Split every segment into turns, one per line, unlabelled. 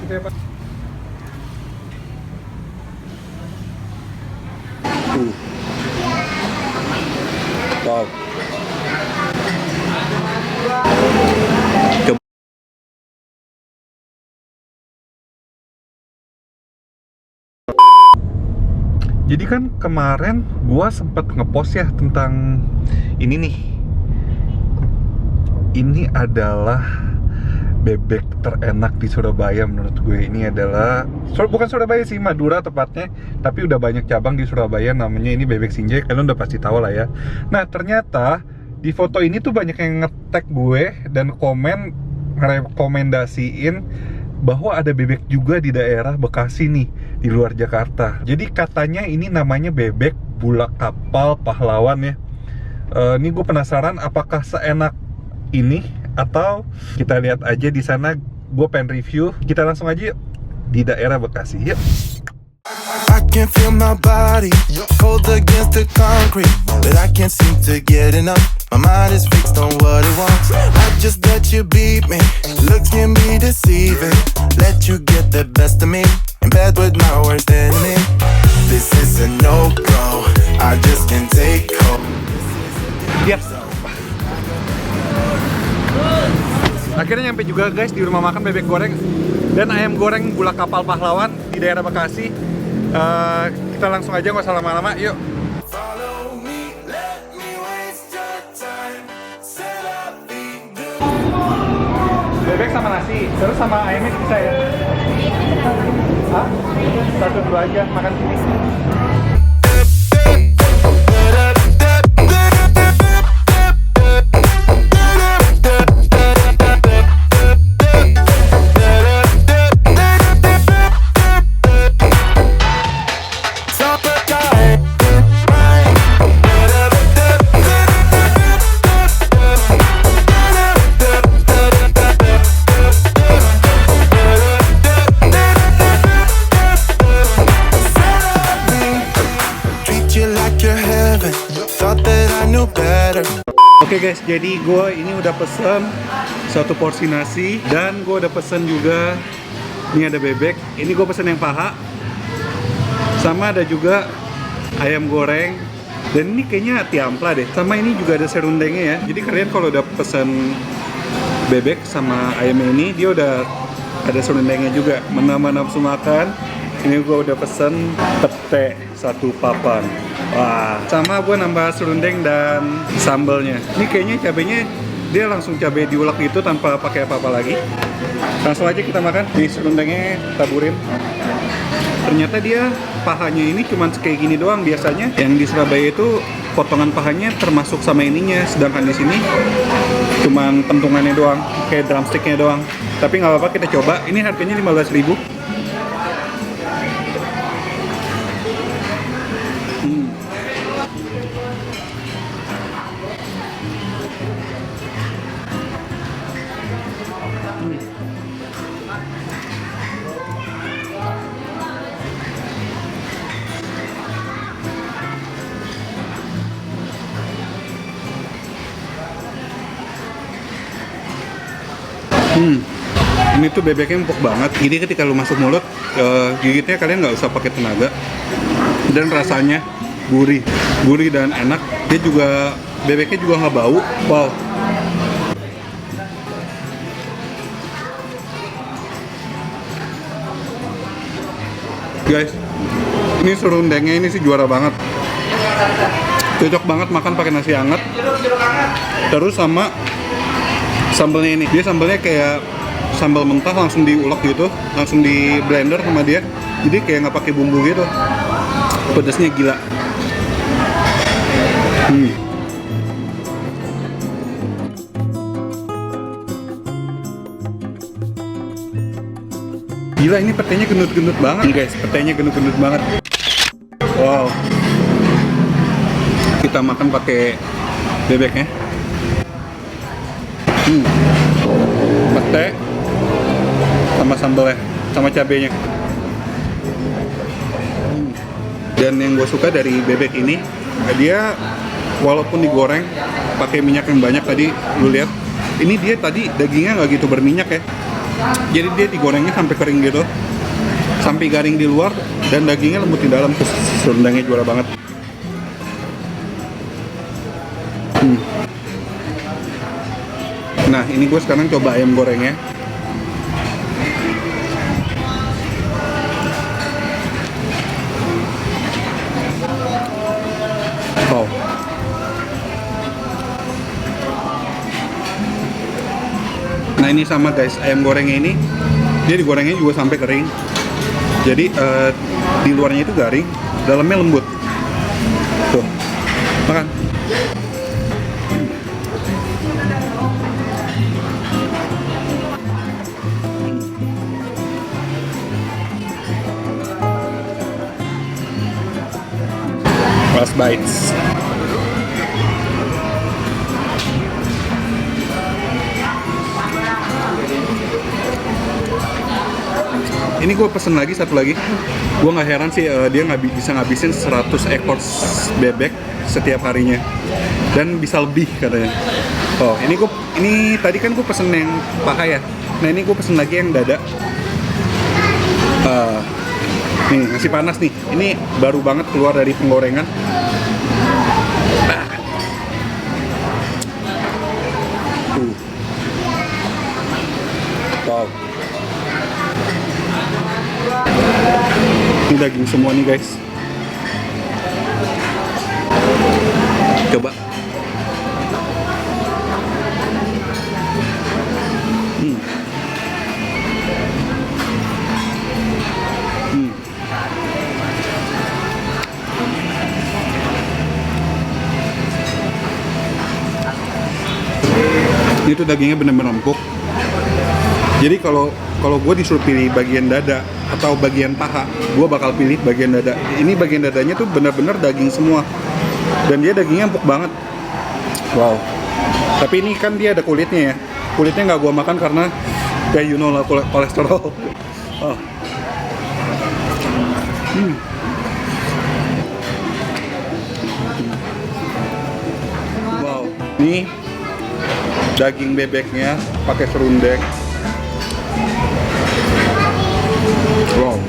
gitu ya Pak.
Wow.
Jadi kan kemarin gua sempet ngepost ya tentang ini nih. Ini adalah bebek terenak di Surabaya menurut gue. Ini adalah bukan Surabaya sih, Madura tepatnya, tapi udah banyak cabang di Surabaya. Namanya ini bebek Sinjai, kalian udah pasti tahu lah ya. Nah ternyata di foto ini tuh banyak yang nge-tag gue dan komen ngerekomendasiin bahwa ada bebek juga di daerah Bekasi nih, di luar Jakarta. Jadi katanya ini namanya bebek Bulak Kapal Pahlawan ya. Ini gue penasaran apakah seenak ini atau kita lihat aja di sana. Gue pengen review. Kita langsung aja yuk di daerah Bekasi. Yuk.
I can feel my body cold against the concrete, but I can't seem to get enough. My mind is fixed on what it wants. I just let you beat me. Looks can be deceiving. Let you get the best of me. In bed with my worst enemy. This is a no-go. I just can't take home.
Yes. Akhirnya nyampe juga guys di rumah makan bebek goreng dan ayam goreng Bulak Kapal Pahlawan di daerah Bekasi. Kita langsung aja, nggak usah lama-lama, yuk.
Follow me, let me waste your time. Set up the
Bebek sama nasi, terus sama ayamnya bisa ya? Hah? Satu dua aja, makan sini. Oke guys, jadi gue ini udah pesen satu porsi nasi dan gue udah pesen juga, ini ada bebek, ini gue pesen yang paha, sama ada juga ayam goreng, dan ini kayaknya tiampla deh, sama ini juga ada serundengnya ya. Jadi kalian kalau udah pesen bebek sama ayam ini, dia udah ada serundengnya juga, menambah nafsu makan. Ini gue udah pesen pete satu papan. Wah, sama gue nambah serundeng dan sambelnya. Ini kayaknya cabenya dia langsung cabai diulek gitu tanpa pakai apa-apa lagi. Langsung aja kita makan. Di serundengnya taburin. Ternyata dia pahanya ini cuman kayak gini doang. Biasanya yang di Surabaya itu potongan pahanya termasuk sama ininya, sedangkan di sini cuman pentungannya doang, kayak drumsticknya doang. Tapi nggak apa-apa, kita coba. Ini harganya 15.000. Ini tuh bebeknya empuk banget. Jadi ketika lu masuk mulut, gigitnya kalian nggak usah pakai tenaga. Dan rasanya gurih dan enak. Dia juga, bebeknya juga nggak bau. Wow. Guys, ini serundengnya ini sih juara banget. Cocok banget makan pakai nasi hangat. Terus sama sambelnya ini, dia sambelnya kayak sambal mentah langsung diulek gitu, langsung di blender sama dia, jadi kayak nggak pakai bumbu gitu. Pedasnya gila. Gila, ini petenya gendut-gendut banget guys, petenya gendut-gendut banget. Wow. Kita makan pakai bebeknya. Pete sama sambelnya, sama cabenya. Dan yang gue suka dari bebek ini, dia walaupun digoreng pakai minyak yang banyak tadi lu lihat, ini dia tadi dagingnya nggak gitu berminyak ya. Jadi dia digorengnya sampai kering gitu, sampai garing di luar dan dagingnya lembut di dalam. Terus serundengnya juara banget. Nah ini gue sekarang coba ayam gorengnya. Wow. Nah ini sama guys, ayam gorengnya ini dia digorengnya juga sampai kering. Jadi di luarnya itu garing, dalamnya lembut. Tuh, makan. Last bites. Ini gue pesen lagi satu lagi. Gue nggak heran sih dia bisa ngabisin 100 ekor bebek setiap harinya dan bisa lebih katanya. Oh ini tadi kan gue pesen yang paha ya. Nah ini gue pesen lagi yang dada. Nih masih panas nih. Ini baru banget keluar dari penggorengan.
Wow.
Ini daging semua nih guys. Coba. Ini tuh dagingnya bener-bener empuk. Jadi kalau gue disuruh pilih bagian dada atau bagian paha, gue bakal pilih bagian dada. Ini bagian dadanya tuh bener-bener daging semua. Dan dia dagingnya empuk banget. Wow. Tapi ini kan dia ada kulitnya ya. Kulitnya nggak gue makan karena ya you know lah kolesterol. Oh. Wow. Ini daging bebeknya pakai serundeng. Wow.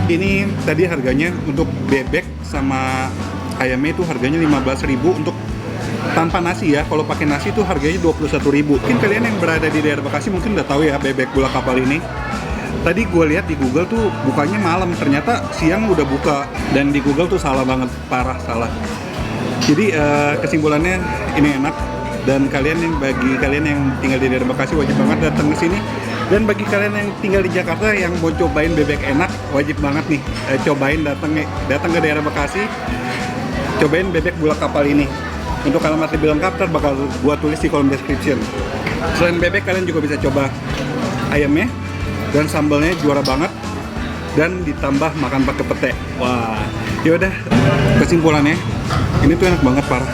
Ini tadi harganya untuk bebek sama ayamnya itu harganya 15.000 untuk tanpa nasi ya. Kalau pakai nasi itu harganya 21.000. Mungkin kalian yang berada di daerah Bekasi mungkin udah tahu ya bebek gula kapal ini. Tadi gue lihat di Google tuh bukanya malam, ternyata siang udah buka. Dan di Google tuh salah banget, parah salah. Jadi kesimpulannya ini enak. Dan bagi kalian yang tinggal di daerah Bekasi wajib banget datang ke sini. Dan bagi kalian yang tinggal di Jakarta yang mau cobain bebek enak, wajib banget nih cobain datang ke daerah Bekasi, cobain bebek gula kapal ini. Untuk alamat lebih lengkap bakal gua tulis di kolom description. Selain bebek kalian juga bisa coba ayamnya dan sambalnya juara banget dan ditambah makan pakai pete. Wah, yaudah kesimpulannya ini tuh enak banget parah.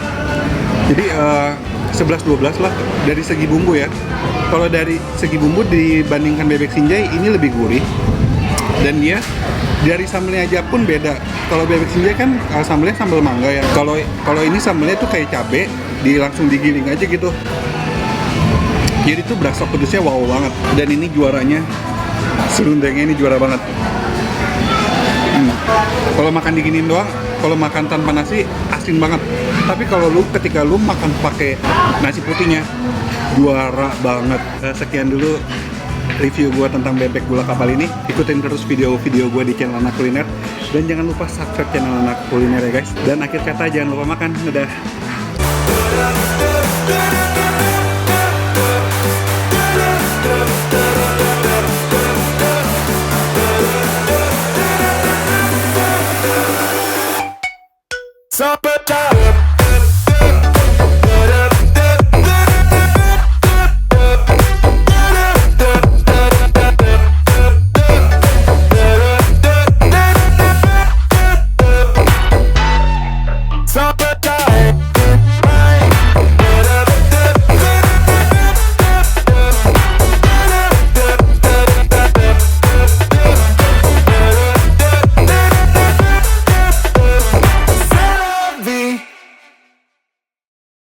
Jadi 11-12 lah dari segi bumbu ya. Kalau dari segi bumbu dibandingkan bebek Sinjai ini lebih gurih. Dan dia dari sambelnya aja pun beda. Kalau bebek Sinjai kan sambelnya sambal mangga ya. Kalau ini sambelnya tuh kayak cabe, langsung digiling aja gitu. Jadi tuh berasa pedesnya wow banget. Dan ini juaranya serundengnya ini juara banget. Kalau makan diginiin doang, kalau makan tanpa nasi asin banget. Tapi kalau ketika lu makan pakai nasi putihnya juara banget. Sekian dulu review gue tentang bebek gula kapal ini. Ikutin terus video-video gue di channel Anak Kuliner dan jangan lupa subscribe channel Anak Kuliner ya guys. Dan akhir kata jangan lupa makan. Udah.
Summertime.